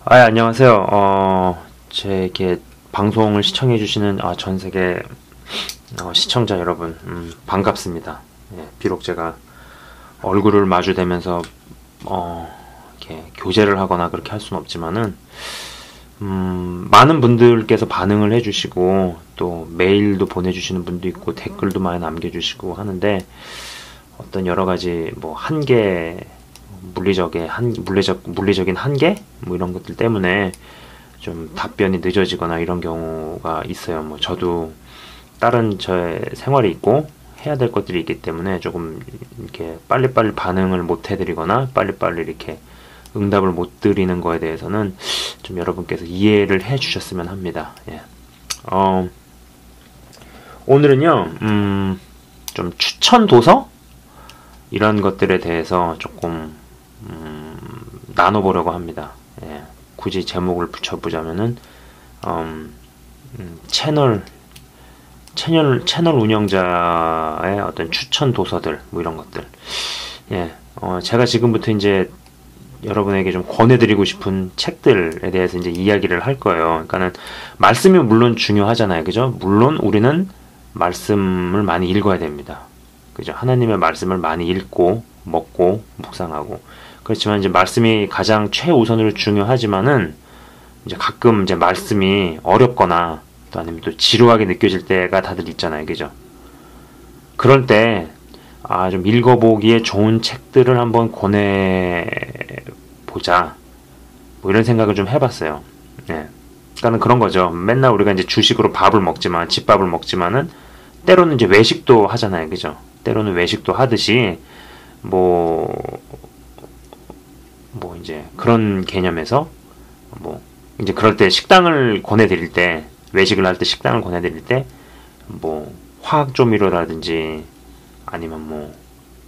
안녕하세요. 제 이렇게 방송을 시청해주시는 전 세계 시청자 여러분, 반갑습니다. 예, 비록 제가 얼굴을 마주대면서 이렇게 교제를 하거나 그렇게 할 수는 없지만은, 많은 분들께서 반응을 해주시고, 또 메일도 보내주시는 분도 있고, 댓글도 많이 남겨주시고 하는데, 어떤 여러 가지 뭐 한계, 물리적인 한계? 뭐 이런 것들 때문에 좀 답변이 늦어지거나 이런 경우가 있어요. 뭐 저도 다른 저의 생활이 있고 해야 될 것들이 있기 때문에 조금 이렇게 빨리빨리 반응을 못 해드리거나 빨리빨리 이렇게 응답을 못 드리는 거에 대해서는 좀 여러분께서 이해를 해 주셨으면 합니다. 예. 오늘은요, 좀 추천 도서? 이런 것들에 대해서 조금 나눠보려고 합니다. 예, 굳이 제목을 붙여보자면은 채널 운영자의 어떤 추천 도서들 뭐 이런 것들. 예, 제가 지금부터 이제 여러분에게 좀 권해드리고 싶은 책들에 대해서 이제 이야기를 할 거예요. 그러니까는 말씀이 물론 중요하잖아요, 그죠? 물론 우리는 말씀을 많이 읽어야 됩니다. 그죠? 하나님의 말씀을 많이 읽고 먹고 묵상하고. 그렇지만 이제 말씀이 가장 최우선으로 중요하지만은 이제 가끔 이제 말씀이 어렵거나 또 아니면 또 지루하게 느껴질 때가 다들 있잖아요, 그죠? 그럴 때 좀 읽어보기에 좋은 책들을 한번 권해보자, 뭐 이런 생각을 좀 해봤어요. 예. 그러니까는 그런 거죠. 맨날 우리가 이제 주식으로 밥을 먹지만 집밥을 먹지만은 때로는 이제 외식도 하잖아요, 그죠? 때로는 외식도 하듯이 뭐 이제 그런 개념에서 뭐 이제 그럴 때 식당을 권해드릴 때, 외식을 할 때 식당을 권해드릴 때 뭐 화학조미료라든지 아니면 뭐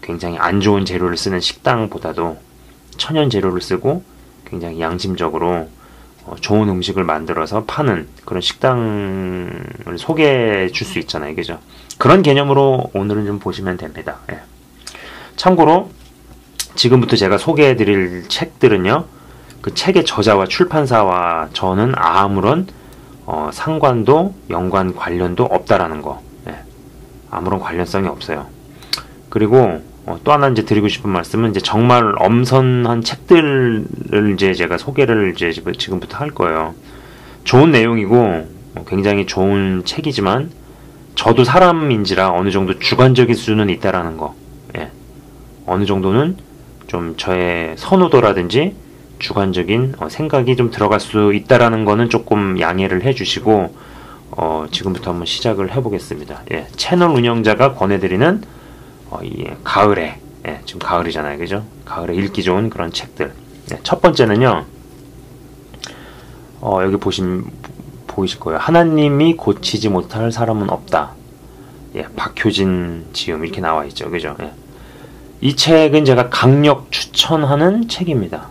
굉장히 안 좋은 재료를 쓰는 식당보다도 천연 재료를 쓰고 굉장히 양심적으로 좋은 음식을 만들어서 파는 그런 식당을 소개해 줄 수 있잖아요, 그죠? 그런 개념으로 오늘은 좀 보시면 됩니다. 예. 참고로 지금부터 제가 소개해 드릴 책들은요, 그 책의 저자와 출판사와 저는 아무런 상관도 연관 관련도 없다라는 거. 예. 아무런 관련성이 없어요. 그리고 또 하나 이제 드리고 싶은 말씀은 이제 정말 엄선한 책들을 이제 제가 소개를 이제 지금부터 할 거예요. 좋은 내용이고 굉장히 좋은 책이지만 저도 사람인지라 어느 정도 주관적일 수는 있다라는 거. 예. 어느 정도는 좀 저의 선호도라든지 주관적인 생각이 좀 들어갈 수 있다라는 거는 조금 양해를 해주시고 지금부터 한번 시작을 해보겠습니다. 예. 채널 운영자가 권해드리는 이 가을에, 예, 지금 가을이잖아요, 그죠? 가을에 읽기 좋은 그런 책들. 예, 첫 번째는요, 여기 보이실 거예요. 하나님이 고치지 못할 사람은 없다. 예, 박효진 지음 이렇게 나와 있죠, 그죠? 예. 이 책은 제가 강력 추천하는 책입니다.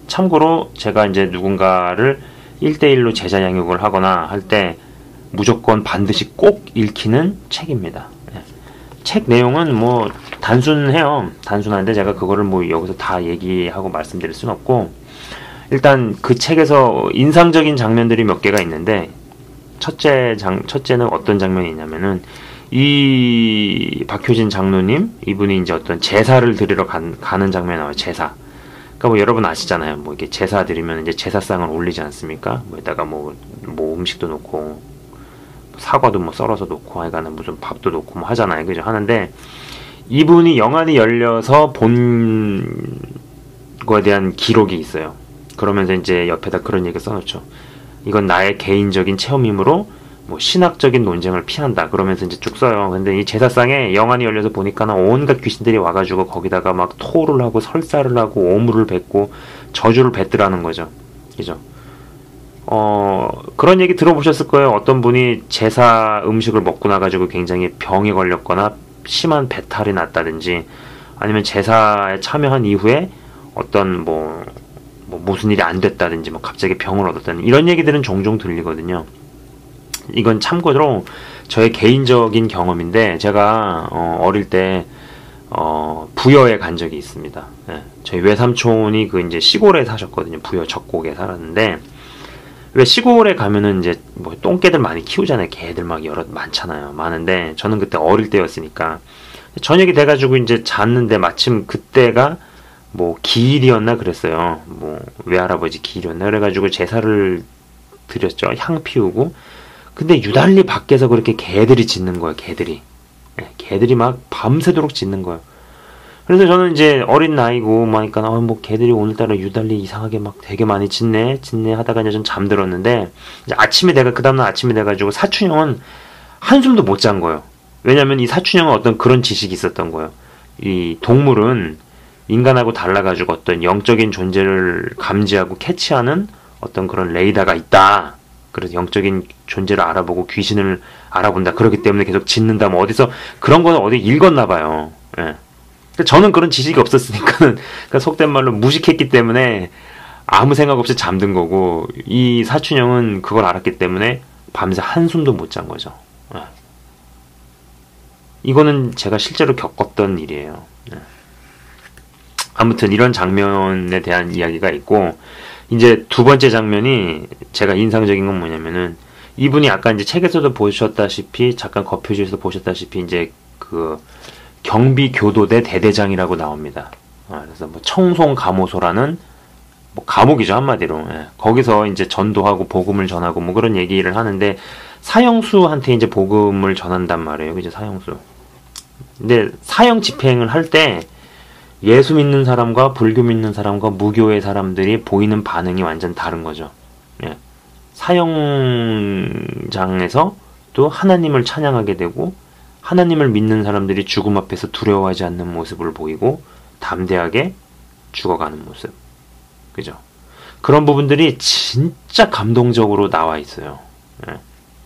참고로 제가 이제 누군가를 1대1로 제자 양육을 하거나 할 때 무조건 반드시 꼭 읽히는 책입니다. 예. 책 내용은 뭐 단순해요. 단순한데 제가 그거를 뭐 여기서 다 얘기하고 말씀드릴 수는 없고, 일단 그 책에서 인상적인 장면들이 몇 개가 있는데, 첫째는 어떤 장면이 있냐면은, 이 박효진 장로님, 이분이 이제 어떤 제사를 드리러 가는 장면이 나와요. 제사. 그러니까 뭐 여러분 아시잖아요. 뭐 이게 제사 드리면 이제 제사상을 올리지 않습니까? 뭐에다가 뭐 음식도 놓고, 사과도 뭐 썰어서 놓고, 하여간은 무슨 밥도 놓고 뭐 하잖아요, 그죠? 하는데, 이분이 영안이 열려서 본 거에 대한 기록이 있어요. 그러면서 이제 옆에다 그런 얘기 써놓죠. 이건 나의 개인적인 체험이므로 뭐 신학적인 논쟁을 피한다. 그러면서 이제 쭉 써요. 근데 이 제사상에 영안이 열려서 보니까는 온갖 귀신들이 와가지고 거기다가 막 토를 하고 설사를 하고 오물을 뱉고 저주를 뱉더라는 거죠. 그죠? 그런 얘기 들어보셨을 거예요. 어떤 분이 제사 음식을 먹고 나가지고 굉장히 병에 걸렸거나 심한 배탈이 났다든지, 아니면 제사에 참여한 이후에 어떤 뭐 무슨 일이 안 됐다든지, 뭐 갑자기 병을 얻었다는 이런 얘기들은 종종 들리거든요. 이건 참고로 저의 개인적인 경험인데, 제가 어릴 때 부여에 간 적이 있습니다. 예, 저희 외삼촌이 그 이제 시골에 사셨거든요. 부여 적곡에 살았는데, 왜 시골에 가면은 이제 뭐 똥개들 많이 키우잖아요. 개들 막 여러 많잖아요. 많은데 저는 그때 어릴 때였으니까 저녁이 돼가지고 이제 잤는데 마침 그때가 뭐 기일이었나 그랬어요. 뭐 외할아버지 기일이었나 그래가지고 제사를 드렸죠. 향 피우고. 근데 유달리 밖에서 그렇게 개들이 짖는 거예요. 개들이. 예, 개들이 막 밤새도록 짖는 거예요. 그래서 저는 이제 어린 나이고 하니까 뭐 개들이 오늘따라 유달리 이상하게 막 되게 많이 짖네 하다가 이제 좀 잠들었는데, 이제 아침에 내가 그 다음날 아침에 돼가지고 사춘형은 한숨도 못 잔 거예요. 왜냐면 이 사춘형은 어떤 그런 지식이 있었던 거예요. 이 동물은 인간하고 달라가지고 어떤 영적인 존재를 감지하고 캐치하는 어떤 그런 레이더가 있다. 그래서 영적인 존재를 알아보고 귀신을 알아본다. 그렇기 때문에 계속 짖는다. 뭐 어디서 그런 거는 어디 읽었나 봐요. 예. 저는 그런 지식이 없었으니까는, 그러니까 속된 말로 무식했기 때문에 아무 생각 없이 잠든 거고, 이 사춘형은 그걸 알았기 때문에 밤새 한숨도 못 잔 거죠. 예. 이거는 제가 실제로 겪었던 일이에요. 예. 아무튼 이런 장면에 대한 이야기가 있고, 이제 두 번째 장면이 제가 인상적인 건 뭐냐면은, 이분이 아까 이제 책에서도 보셨다시피, 잠깐 거표지에서 보셨다시피, 이제 그 경비교도대 대대장이라고 나옵니다. 그래서 뭐 청송감호소라는 뭐 감옥이죠, 한마디로. 예. 거기서 이제 전도하고 복음을 전하고 뭐 그런 얘기를 하는데, 사형수한테 이제 복음을 전한단 말이에요. 그죠, 사형수. 근데 사형 집행을 할 때 예수 믿는 사람과 불교 믿는 사람과 무교의 사람들이 보이는 반응이 완전 다른 거죠. 예. 사형장에서 또 하나님을 찬양하게 되고, 하나님을 믿는 사람들이 죽음 앞에서 두려워하지 않는 모습을 보이고 담대하게 죽어가는 모습. 그죠? 그런 부분들이 진짜 감동적으로 나와 있어요. 예.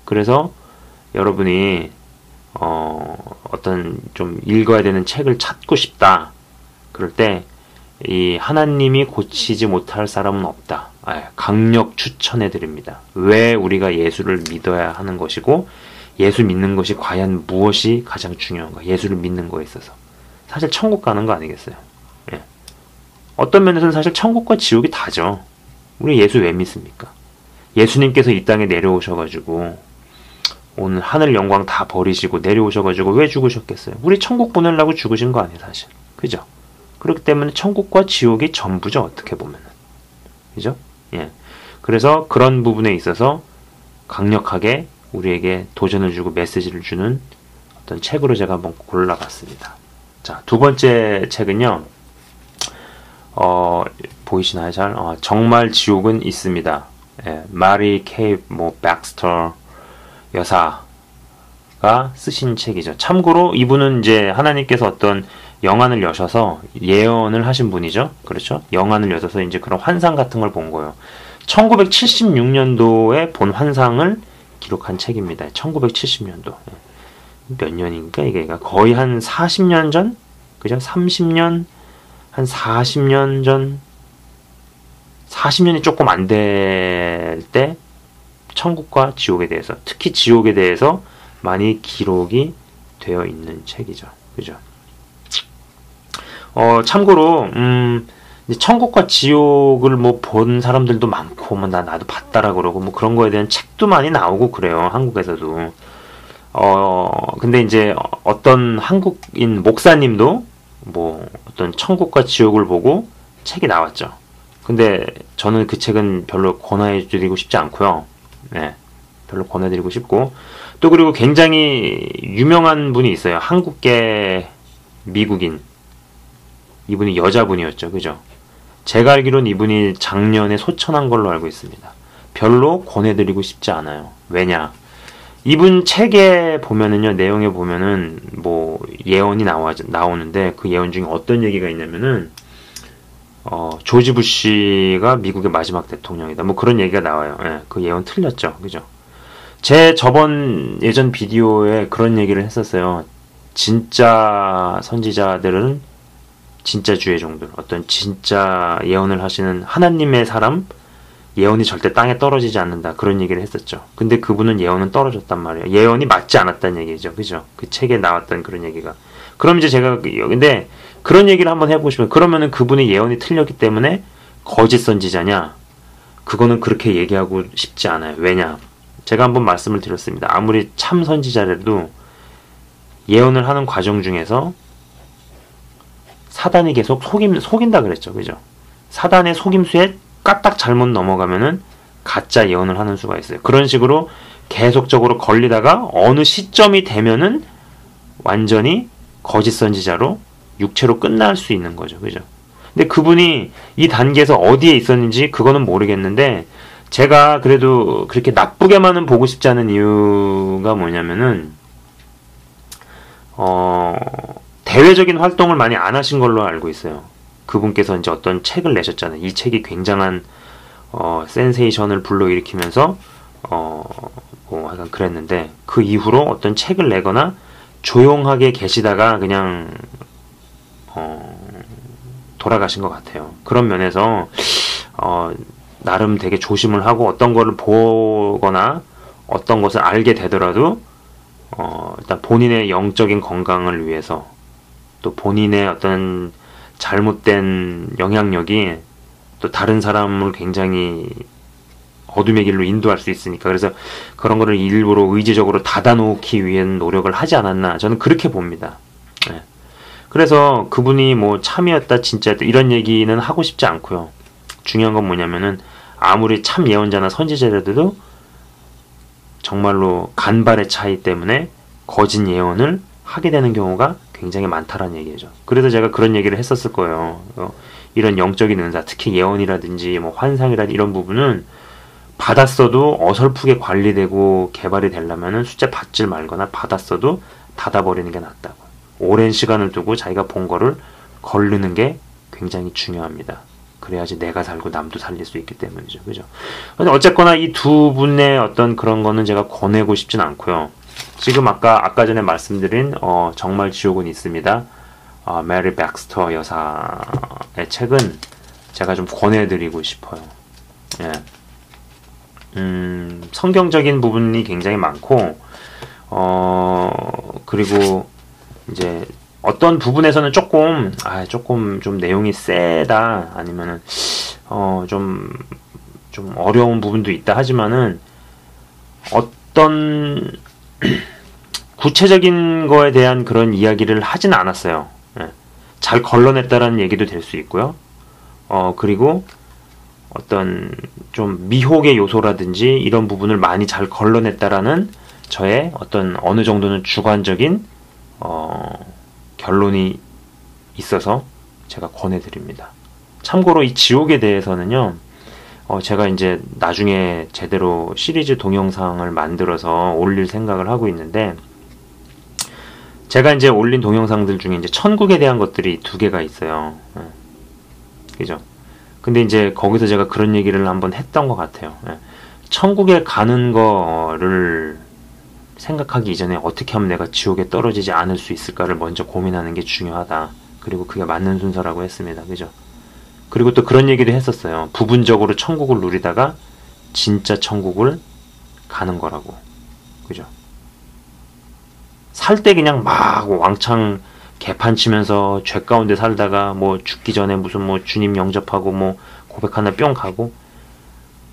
그래서 여러분이 어떤 좀 읽어야 되는 책을 찾고 싶다. 그럴 때 이 하나님이 고치지 못할 사람은 없다. 강력 추천해 드립니다. 왜 우리가 예수를 믿어야 하는 것이고, 예수 믿는 것이 과연 무엇이 가장 중요한가? 예수를 믿는 거에 있어서 사실 천국 가는 거 아니겠어요? 예. 어떤 면에서는 사실 천국과 지옥이 다죠. 우리 예수 왜 믿습니까? 예수님께서 이 땅에 내려오셔가지고 오늘 하늘 영광 다 버리시고 내려오셔가지고 왜 죽으셨겠어요? 우리 천국 보내려고 죽으신 거 아니에요, 사실. 그죠? 그렇기 때문에 천국과 지옥이 전부죠, 어떻게 보면은. 그죠? 예. 그래서 그런 부분에 있어서 강력하게 우리에게 도전을 주고 메시지를 주는 어떤 책으로 제가 한번 골라봤습니다. 자, 두 번째 책은요, 보이시나요, 잘? 정말 지옥은 있습니다. 예, 마리 케이 백스터 여사가 쓰신 책이죠. 참고로 이분은 이제 하나님께서 어떤 영안을 여셔서 예언을 하신 분이죠. 그렇죠? 영안을 여셔서 이제 그런 환상 같은 걸 본 거예요. 1976년도에 본 환상을 기록한 책입니다. 1970년도. 몇 년인가 이게 거의 한 40년 전? 그죠? 30년, 한 40년 전, 40년이 조금 안 될 때 천국과 지옥에 대해서, 특히 지옥에 대해서 많이 기록이 되어 있는 책이죠. 그죠? 참고로 천국과 지옥을 뭐 본 사람들도 많고, 뭐 나도 봤다라 그러고 뭐 그런 거에 대한 책도 많이 나오고 그래요, 한국에서도. 근데 이제 어떤 한국인 목사님도 뭐 어떤 천국과 지옥을 보고 책이 나왔죠. 근데 저는 그 책은 별로 권해드리고 싶지 않고요. 네, 별로 권해드리고 싶고, 또 그리고 굉장히 유명한 분이 있어요. 한국계 미국인. 이분이 여자분이었죠. 그죠? 제가 알기로는 이분이 작년에 소천한 걸로 알고 있습니다. 별로 권해드리고 싶지 않아요. 왜냐? 이분 책에 보면은요, 내용에 보면은 뭐 예언이 나오는데, 그 예언 중에 어떤 얘기가 있냐면은 조지 부시가 미국의 마지막 대통령이다. 뭐 그런 얘기가 나와요. 예, 그 예언 틀렸죠. 그죠? 제 예전 비디오에 그런 얘기를 했었어요. 진짜 선지자들은 진짜 주의 종들, 어떤 진짜 예언을 하시는 하나님의 사람, 예언이 절대 땅에 떨어지지 않는다. 그런 얘기를 했었죠. 근데 그분은 예언은 떨어졌단 말이에요. 예언이 맞지 않았다는 얘기죠. 그죠? 그 책에 나왔던 그런 얘기가. 그럼 이제 제가 근데 그런 얘기를 한번 해보고 싶어요. 그러면은 그분의 예언이 틀렸기 때문에 거짓 선지자냐? 그거는 그렇게 얘기하고 싶지 않아요. 왜냐? 제가 한번 말씀을 드렸습니다. 아무리 참 선지자라도 예언을 하는 과정 중에서 사단이 계속 속인다 그랬죠. 그죠? 사단의 속임수에 까딱 잘못 넘어가면은 가짜 예언을 하는 수가 있어요. 그런 식으로 계속적으로 걸리다가 어느 시점이 되면은 완전히 거짓 선지자로 육체로 끝날 수 있는 거죠. 그죠? 근데 그분이 이 단계에서 어디에 있었는지 그거는 모르겠는데 제가 그래도 그렇게 나쁘게만은 보고 싶지 않은 이유가 뭐냐면은 대외적인 활동을 많이 안 하신 걸로 알고 있어요. 그분께서 이제 어떤 책을 내셨잖아요. 이 책이 굉장한 센세이션을 불러일으키면서 뭐 약간 그랬는데 그 이후로 어떤 책을 내거나 조용하게 계시다가 그냥 돌아가신 것 같아요. 그런 면에서 나름 되게 조심을 하고 어떤 거를 보거나 어떤 것을 알게 되더라도 일단 본인의 영적인 건강을 위해서 또 본인의 어떤 잘못된 영향력이 또 다른 사람을 굉장히 어둠의 길로 인도할 수 있으니까 그래서 그런 거를 일부러 의지적으로 닫아놓기 위한 노력을 하지 않았나 저는 그렇게 봅니다. 네. 그래서 그분이 뭐 참이었다 진짜였다 이런 얘기는 하고 싶지 않고요. 중요한 건 뭐냐면은 아무리 참 예언자나 선지자라도 정말로 간발의 차이 때문에 거짓 예언을 하게 되는 경우가 굉장히 많다라는 얘기죠. 그래서 제가 그런 얘기를 했었을 거예요. 이런 영적인 은사, 특히 예언이라든지 뭐 환상이라든지 이런 부분은 받았어도 어설프게 관리되고 개발이 되려면은 숫자 받질 말거나 받았어도 닫아버리는 게 낫다고. 오랜 시간을 두고 자기가 본 거를 걸르는 게 굉장히 중요합니다. 그래야지 내가 살고 남도 살릴 수 있기 때문이죠. 그죠? 근데 어쨌거나 이 두 분의 어떤 그런 거는 제가 권하고 싶진 않고요. 지금 아까 전에 말씀드린 정말 지옥은 있습니다. 메리 백스터 여사의 책은 제가 좀 권해드리고 싶어요. 예. 성경적인 부분이 굉장히 많고 그리고 이제 어떤 부분에서는 조금 좀 내용이 세다 아니면은 좀 어려운 부분도 있다 하지만은 어떤 구체적인 거에 대한 그런 이야기를 하진 않았어요. 예. 잘 걸러냈다라는 얘기도 될 수 있고요. 그리고 어떤 좀 미혹의 요소라든지 이런 부분을 많이 잘 걸러냈다라는 저의 어떤 어느 정도는 주관적인 결론이 있어서 제가 권해드립니다. 참고로 이 지옥에 대해서는요, 제가 이제 나중에 제대로 시리즈 동영상을 만들어서 올릴 생각을 하고 있는데, 제가 이제 올린 동영상들 중에 이제 천국에 대한 것들이 2개가 있어요. 그죠? 근데 이제 거기서 제가 그런 얘기를 한번 했던 것 같아요. 천국에 가는 거를 생각하기 이전에 어떻게 하면 내가 지옥에 떨어지지 않을 수 있을까를 먼저 고민하는 게 중요하다. 그리고 그게 맞는 순서라고 했습니다. 그죠? 그리고 또 그런 얘기도 했었어요. 부분적으로 천국을 누리다가 진짜 천국을 가는 거라고. 그죠? 살 때 그냥 막 왕창 개판 치면서 죄 가운데 살다가 뭐 죽기 전에 무슨 뭐 주님 영접하고 뭐 고백 하나 뿅 가고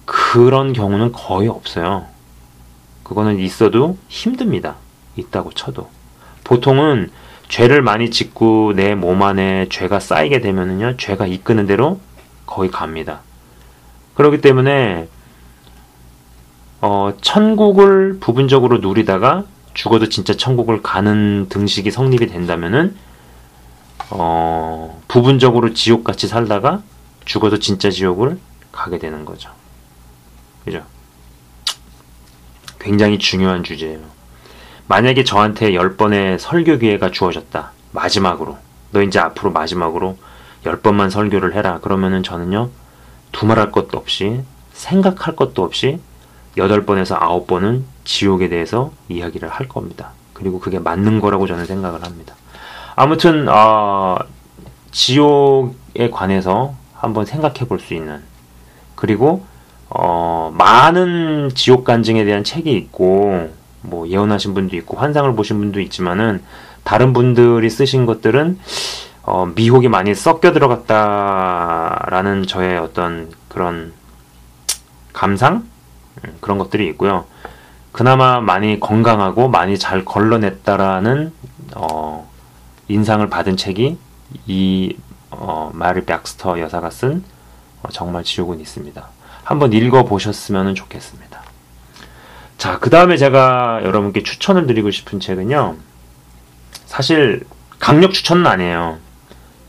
그런 경우는 거의 없어요. 그거는 있어도 힘듭니다. 있다고 쳐도. 보통은 죄를 많이 짓고 내 몸 안에 죄가 쌓이게 되면은요, 죄가 이끄는 대로 거의 갑니다. 그렇기 때문에 천국을 부분적으로 누리다가 죽어도 진짜 천국을 가는 등식이 성립이 된다면은 부분적으로 지옥같이 살다가 죽어도 진짜 지옥을 가게 되는 거죠. 그죠? 굉장히 중요한 주제예요. 만약에 저한테 10번의 설교 기회가 주어졌다. 마지막으로. 너 이제 앞으로 마지막으로 10번만 설교를 해라. 그러면은 저는요, 두말할 것도 없이, 생각할 것도 없이 8번에서 9번은 지옥에 대해서 이야기를 할 겁니다. 그리고 그게 맞는 거라고 저는 생각을 합니다. 아무튼 지옥에 관해서 한번 생각해 볼 수 있는, 그리고 많은 지옥 간증에 대한 책이 있고 뭐 예언하신 분도 있고 환상을 보신 분도 있지만은 다른 분들이 쓰신 것들은 미혹이 많이 섞여 들어갔다라는 저의 어떤 그런 감상? 그런 것들이 있고요. 그나마 많이 건강하고 많이 잘 걸러냈다라는 인상을 받은 책이 이 마리 백스터 여사가 쓴 정말 지옥은 있습니다. 한번 읽어보셨으면 좋겠습니다. 자, 그 다음에 제가 여러분께 추천을 드리고 싶은 책은요, 사실 강력 추천은 아니에요.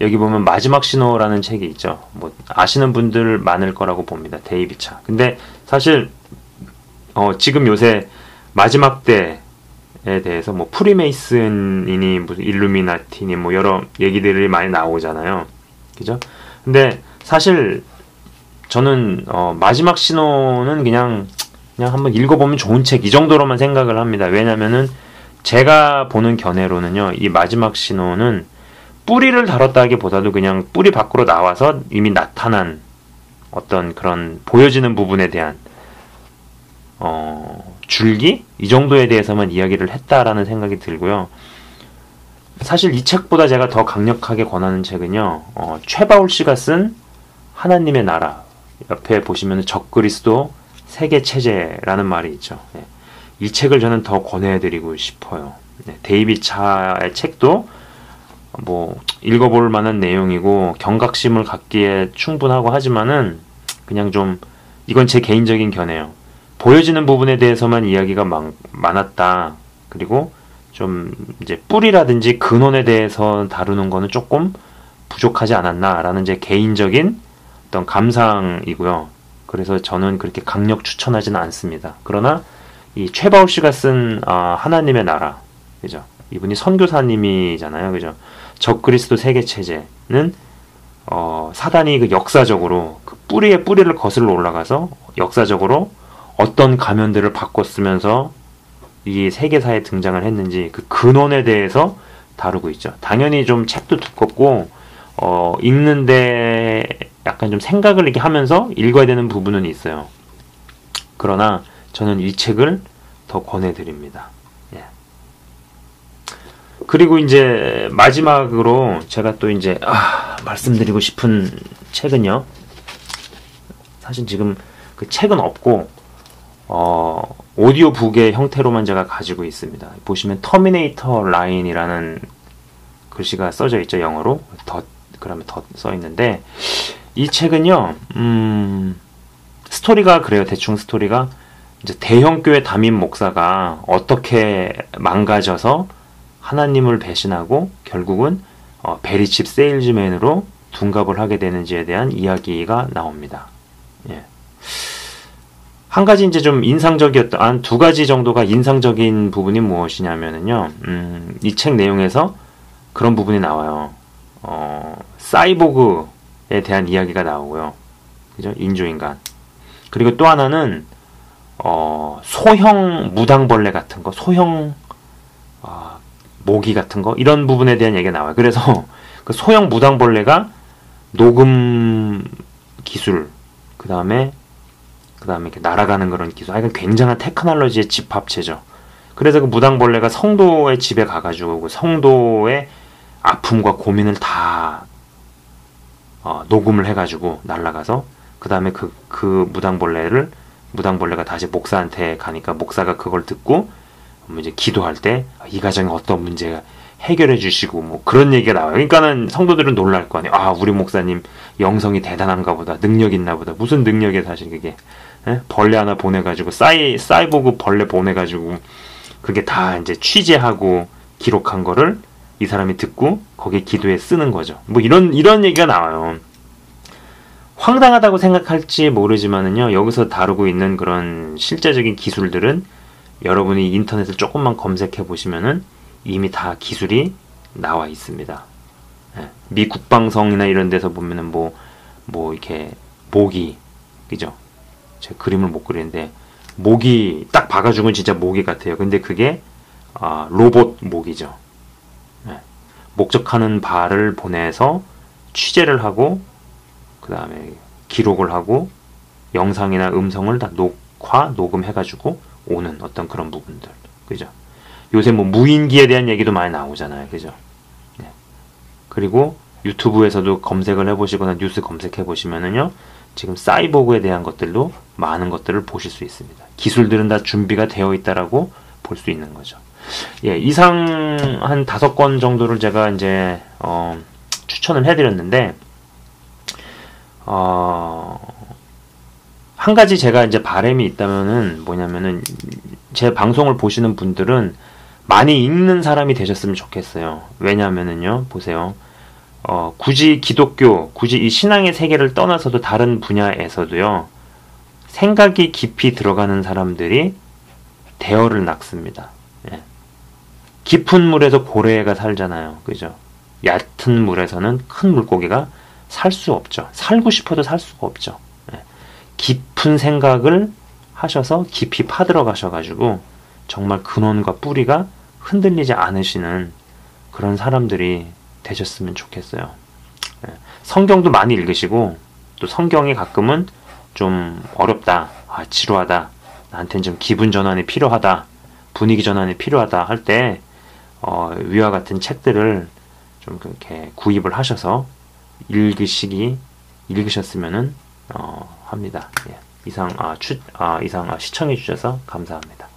여기 보면 마지막 신호라는 책이 있죠. 뭐 아시는 분들 많을 거라고 봅니다. 데이비 차. 근데 사실 지금 요새 마지막 때에 대해서 뭐 프리메이슨이니 무슨 일루미나티니 뭐 여러 얘기들이 많이 나오잖아요. 그죠? 근데 사실 저는 마지막 신호는 그냥 한번 읽어보면 좋은 책 이 정도로만 생각을 합니다. 왜냐면은 제가 보는 견해로는요, 이 마지막 신호는 뿌리를 다뤘다기보다도 그냥 뿌리 밖으로 나와서 이미 나타난 어떤 그런 보여지는 부분에 대한 줄기? 이 정도에 대해서만 이야기를 했다라는 생각이 들고요. 사실 이 책보다 제가 더 강력하게 권하는 책은요, 최바울 씨가 쓴 하나님의 나라, 옆에 보시면 적그리스도 세계체제라는 말이 있죠. 네. 이 책을 저는 더 권해드리고 싶어요. 네. 데이비 차의 책도 뭐 읽어볼 만한 내용이고 경각심을 갖기에 충분하고 하지만은 그냥 좀 이건 제 개인적인 견해예요. 보여지는 부분에 대해서만 이야기가 많았다. 그리고 좀 이제 뿌리라든지 근원에 대해서 다루는 거는 조금 부족하지 않았나라는 제 개인적인 어떤 감상이고요. 그래서 저는 그렇게 강력 추천하지는 않습니다. 그러나 이 최바울 씨가 쓴 하나님의 나라, 그죠? 이분이 선교사님이잖아요, 그죠? 적그리스도 세계 체제는 사단이 그 역사적으로 그 뿌리의 뿌리를 거슬러 올라가서 역사적으로 어떤 가면들을 바꿨으면서 이 세계사에 등장을 했는지 그 근원에 대해서 다루고 있죠. 당연히 좀 책도 두껍고 읽는데 약간 좀 생각을 이렇게 하면서 읽어야 되는 부분은 있어요. 그러나 저는 이 책을 더 권해드립니다. 예. 그리고 이제 마지막으로 제가 또 이제 말씀드리고 싶은 책은요. 사실 지금 그 책은 없고 오디오북의 형태로만 제가 가지고 있습니다. 보시면 터미네이터 라인이라는 글씨가 써져 있죠. 영어로 그러면 더 써 있는데 이 책은요. 스토리가 그래요. 대충 스토리가 이제 대형교회 담임 목사가 어떻게 망가져서 하나님을 배신하고 결국은 베리칩 세일즈맨으로 둔갑을 하게 되는지에 대한 이야기가 나옵니다. 예. 한 가지 이제 좀 인상적이었던 한 두 가지 정도가 인상적인 부분이 무엇이냐면은요. 이 책 내용에서 그런 부분이 나와요. 사이보그에 대한 이야기가 나오고요. 그죠? 인조인간. 그리고 또 하나는 소형 무당벌레 같은 거, 소형 모기 같은 거 이런 부분에 대한 얘기가 나와요. 그래서 그 소형 무당벌레가 녹음 기술, 그 다음에 이렇게 날아가는 그런 기술, 하여간 굉장한 테크놀로지의 집합체죠. 그래서 그 무당벌레가 성도의 집에 가가지고 그 성도의 아픔과 고민을 다 녹음을 해가지고 날아가서 그 다음에 그 무당벌레가 다시 목사한테 가니까 목사가 그걸 듣고 이제 기도할 때 이 가정에 어떤 문제가 해결해 주시고 뭐 그런 얘기가 나와요. 그러니까는 성도들은 놀랄 거 아니에요. 우리 목사님 영성이 대단한가 보다, 능력 있나 보다. 무슨 능력이에요 사실 그게. 벌레 하나 보내가지고 사이보그 벌레 보내가지고 그게 다 이제 취재하고 기록한 거를 이 사람이 듣고 거기에 기도에 쓰는 거죠. 뭐 이런 얘기가 나와요. 황당하다고 생각할지 모르지만은요, 여기서 다루고 있는 그런 실제적인 기술들은 여러분이 인터넷을 조금만 검색해 보시면은 이미 다 기술이 나와 있습니다. 미 국방성이나 이런 데서 보면은 뭐 이렇게 모기, 그죠? 제가 그림을 못 그리는데 모기 딱 박아주면 진짜 모기 같아요. 근데 그게 로봇 모기죠. 목적하는 바를 보내서 취재를 하고 그 다음에 기록을 하고 영상이나 음성을 다 녹음해가지고 오는 어떤 그런 부분들, 그죠? 요새 뭐 무인기에 대한 얘기도 많이 나오잖아요. 그죠? 네. 그리고 유튜브에서도 검색을 해보시거나 뉴스 검색해보시면은요, 지금 사이보그에 대한 것들로 많은 것들을 보실 수 있습니다. 기술들은 다 준비가 되어 있다라고 볼 수 있는 거죠. 예, 이상 한 5권 정도를 제가 이제, 추천을 해드렸는데, 한 가지 제가 이제 바람이 있다면은 뭐냐면은, 제 방송을 보시는 분들은 많이 읽는 사람이 되셨으면 좋겠어요. 왜냐하면은요, 보세요. 굳이 기독교, 굳이 이 신앙의 세계를 떠나서도 다른 분야에서도요, 생각이 깊이 들어가는 사람들이 대어를 낚습니다. 예. 깊은 물에서 고래가 살잖아요. 그죠? 얕은 물에서는 큰 물고기가 살 수 없죠. 살고 싶어도 살 수가 없죠. 예. 깊은 생각을 하셔서 깊이 파들어 가셔가지고 정말 근원과 뿌리가 흔들리지 않으시는 그런 사람들이 되셨으면 좋겠어요. 예. 성경도 많이 읽으시고, 또 성경이 가끔은 좀 어렵다, 지루하다, 나한테는 좀 기분 전환이 필요하다, 분위기 전환이 필요하다 할 때 위와 같은 책들을 좀 그렇게 구입을 하셔서 읽으셨으면은 합니다. 예. 이상 시청해 주셔서 감사합니다.